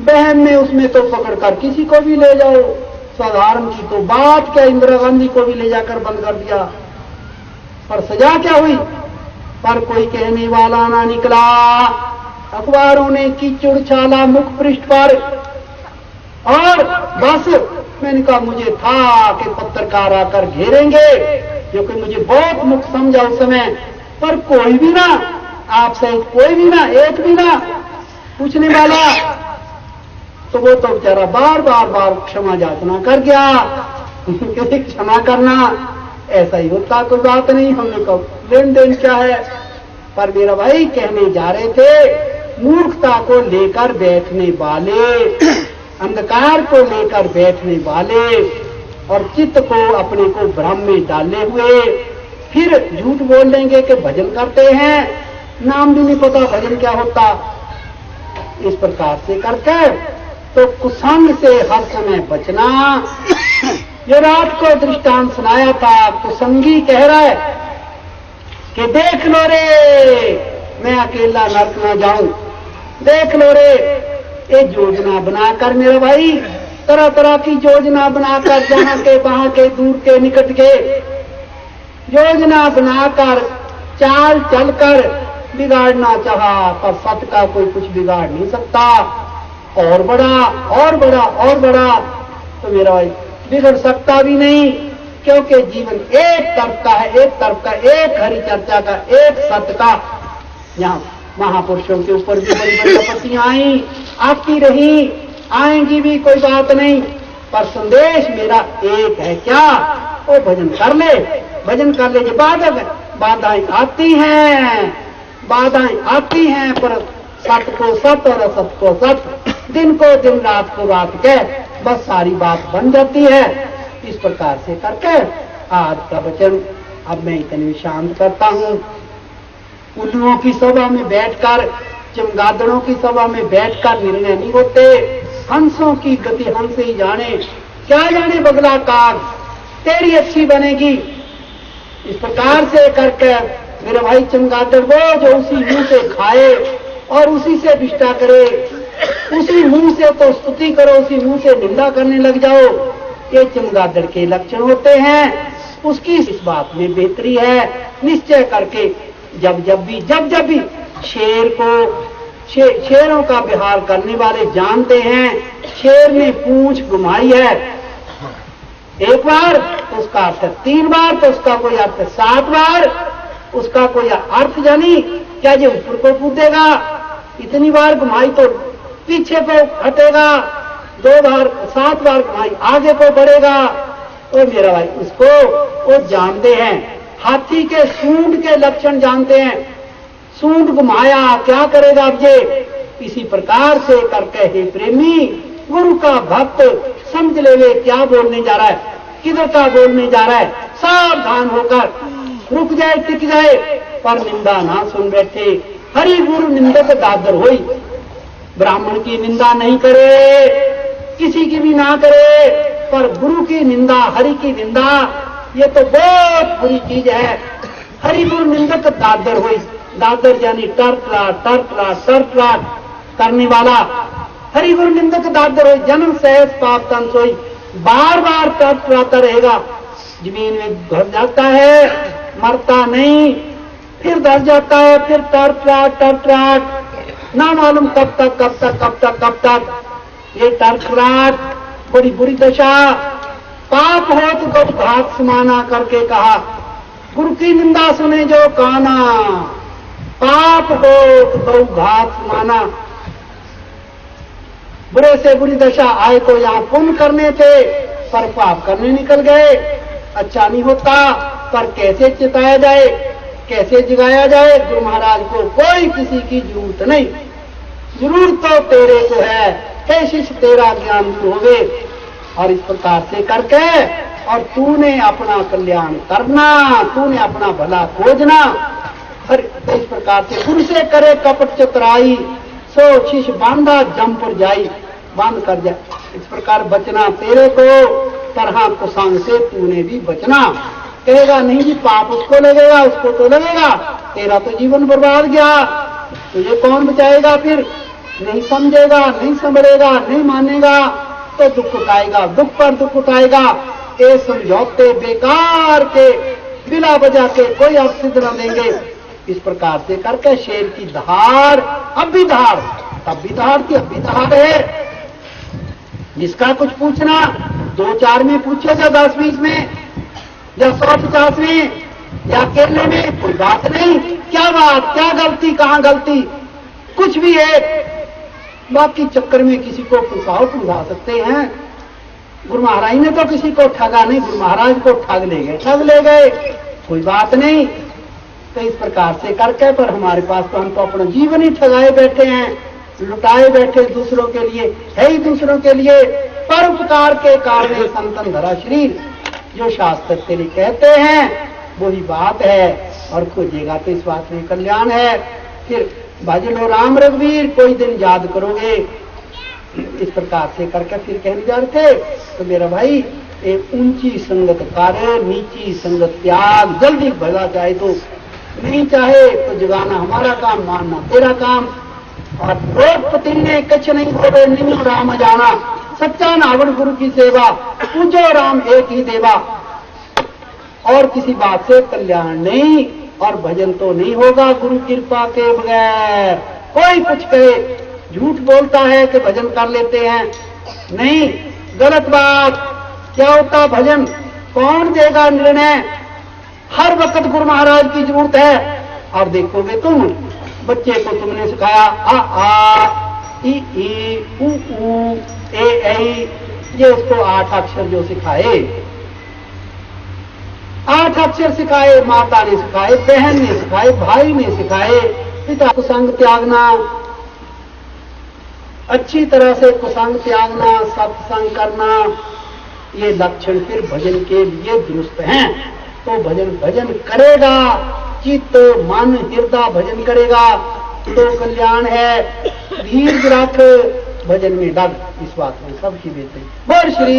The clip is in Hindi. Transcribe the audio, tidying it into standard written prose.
बहन में उसमें तो पकड़कर किसी को भी ले जाओ, साधारण की तो बात क्या, इंदिरा गांधी को भी ले जाकर बंद कर दिया, पर सजा क्या हुई? पर कोई कहने वाला ना निकला। अखबारों ने कीचड़ छाला मुख पृष्ठ पर, और बस मैंने कहा मुझे था कि पत्रकार आकर घेरेंगे, क्योंकि मुझे बहुत मुख समझा उस समय, पर कोई भी ना, आप सहित कोई भी ना, एक भी ना पूछने वाला। तो वो तो बेचारा बार बार क्षमा याचना कर गया। क्योंकि क्षमा करना ऐसा ही होता, कोई बात नहीं, हमने कहा लेन देन क्या है। पर मेरा भाई कहने जा रहे थे, मूर्खता को लेकर बैठने वाले, अंधकार को लेकर बैठने वाले और चित्त को अपने को भ्रम में डाले हुए फिर झूठ बोल देंगे कि भजन करते हैं, नाम भी नहीं पता भजन क्या होता। इस प्रकार से करके तो कुसंग से हर समय बचना। ये रात को दृष्टांत सुनाया था, कुसंगी कह रहा है कि देख लो रे मैं अकेला नरक न जाऊं, देख लो रे, एक योजना बनाकर मेरे भाई, तरह तरह की योजना बनाकर, जहां के वहां के दूर के निकट के योजना बनाकर चाल चलकर बिगाड़ना चाहा, पर सत्य का कोई कुछ बिगाड़ नहीं सकता। और बड़ा और बड़ा और बड़ा तो मेरा भाई बिगड़ सकता भी नहीं, क्योंकि जीवन एक तरफ का है, एक तरफ का, एक हरि चर्चा का, एक सत्य का। यहाँ महापुरुषों के ऊपर भी बड़ी बड़ी आपत्तियां आई, आती रही, आएंगी भी, कोई बात नहीं, पर संदेश मेरा एक है, क्या? वो भजन कर ले, भजन कर ले। जो बाधाएं आती हैं, बाधाएं आती हैं, पर सत्य को सत्य और असत्य को सत्य, दिन को दिन, रात को रात कह, बस सारी बात बन जाती है। इस प्रकार से करके आज का वचन अब मैं इतने शांत करता हूँ। उल्लुओं की सभा में बैठकर, चमगादड़ों की सभा में बैठकर निर्णय नहीं होते। हंसों की गति हंस ही जाने, क्या जाने बगला काग, तेरी अच्छी बनेगी। इस प्रकार से करके मेरे भाई चमगादड़ वो जो उसी मुंह से खाए और उसी से विष्टा करे, उसी मुंह से तो स्तुति करो, उसी मुंह से निंदा करने लग जाओ, ये चमगादड़ के लक्षण होते हैं। उसकी इस बात में बेहतरी है, निश्चय करके जब जब भी शेर को, शेरों का विहार करने वाले जानते हैं, शेर ने पूंछ घुमाई है एक बार तो उसका अर्थ 3 बार, तो उसका कोई अर्थ 7 बार, उसका कोई अर्थ जानी क्या जो ऊपर को कूदेगा, इतनी बार घुमाई तो पीछे को हटेगा, 2 बार 7 बार घुमाई आगे को बढ़ेगा। और मेरा भाई उसको वो जानते हैं, हाथी के सूंड के लक्षण जानते हैं, सूंड घुमाया क्या करेगा अब ये। इसी प्रकार से करके हे प्रेमी, गुरु का भक्त समझ ले वे क्या बोलने जा रहा है, किधर का बोलने जा रहा है, सावधान होकर रुक जाए, टिक जाए, पर निंदा ना सुन बैठे। हरि गुरु निंदक दादर होई, ब्राह्मण की निंदा नहीं करे, किसी की भी ना करे, पर गुरु की निंदा, हरि की निंदा, ये तो बहुत बुरी चीज है। हरि गुरु निंदक दादर होई, दादर यानी टर्टराट करने वाला। हरि गुरु निंदक दादर होई, जन्म सहज पाप तन सोई, बार बार टर्टराता रहेगा, जमीन में घुस जाता है, मरता नहीं, फिर धर जाता है, फिर टर्टराट, ना मालूम कब तक ये टर्टराट, बड़ी बुरी दशा। पाप हो तो गौ घात समाना करके कहा, गुरु की निंदा सुने जो काना, पाप हो तो गौ घात समाना। बुरे से बुरी दशा आए तो यहाँ पुण्य करने थे, पर पाप करने निकल गए, अच्छा नहीं होता। पर कैसे चिताया जाए, कैसे जगाया जाए गुरु महाराज को? कोई किसी की जरूरत नहीं, जरूरत तो तेरे को है, हे शिष्य तेरा ज्ञान दूर होवे। और इस प्रकार से करके और तूने अपना कल्याण करना, तूने अपना भला खोजना। और इस प्रकार से गुरु से करे कपट चतुराई, सो शिष्य बांधा जम पर जाई, बांध कर जाए। इस प्रकार बचना तेरे को, तरह कुसंग से तूने भी बचना। कहेगा नहीं जी पाप उसको लगेगा, उसको तो लगेगा, तेरा तो जीवन बर्बाद गया, तुझे कौन बचाएगा फिर? नहीं समझेगा, नहीं संभलेगा, नहीं मानेगा तो दुख उठाएगा, दुख पर दुख उठाएगा। ये समझौते बेकार के, बिला वजह के कोई अर्थ सिद्ध न देंगे। इस प्रकार से करके शेर की दहाड़, अब भी दहाड़, तब भी दहाड़ थी, अब भी दहाड़ है। जिसका कुछ पूछना 2-4 में पूछेगा, 10-20 में या 100-50 में या अकेले में, कोई बात नहीं। क्या बात, क्या गलती, कहां गलती, कुछ भी है। बाकी चक्कर में किसी को फंसा सकते हैं। गुरु महाराज ने तो किसी को ठगा नहीं, गुरु महाराज को ठग ले गए, कोई बात नहीं। तो इस प्रकार से करके, पर हमारे पास तो हम तो अपना जीवन ही ठगाए बैठे हैं, लुटाए बैठे दूसरों के लिए, है ही दूसरों के लिए। परोपकार के कारण संतन धरा शरीर, जो शास्त्र तेरी कहते हैं वही बात है। और खोजेगा तो इस बात में कल्याण है। फिर भज लो राम रघुवीर, कोई दिन याद करोगे। इस प्रकार से करके फिर कहने जा रहे थे, तो मेरा भाई एक ऊंची संगत कार्य, नीची संगत त्याग, जल्दी भला चाहे तो, नहीं चाहे तो जगाना हमारा काम, मानना तेरा काम। और रोजपति ने कछ नहीं होवे, निम्न राम जाना, सच्चा नावण गुरु की सेवा, पूजो राम एक ही देवा। और किसी बात से कल्याण नहीं, और भजन तो नहीं होगा गुरु कृपा के बगैर। कोई कुछ कहे, झूठ बोलता है कि भजन कर लेते हैं, नहीं, गलत बात। क्या होता भजन, कौन देगा निर्णय? हर वक्त गुरु महाराज की जरूरत है। और देखोगे तुम, बच्चे को तुमने सिखाया आ ई ऊ ए ऐ, ये उसको 8 अक्षर जो सिखाए, 8 अक्षर सिखाए, माता ने सिखाए, बहन ने सिखाए, भाई ने सिखाए। पिता कुसंग त्यागना, अच्छी तरह से कुसंग त्यागना, सत्संग करना, ये लक्षण फिर भजन के लिए दुरुस्त हैं। तो भजन करेगा, चित्त मन हृदय भजन करेगा तो कल्याण है। धीरज रख, भजन में डग, इस बात में सबकी बेहतरी। बोल श्री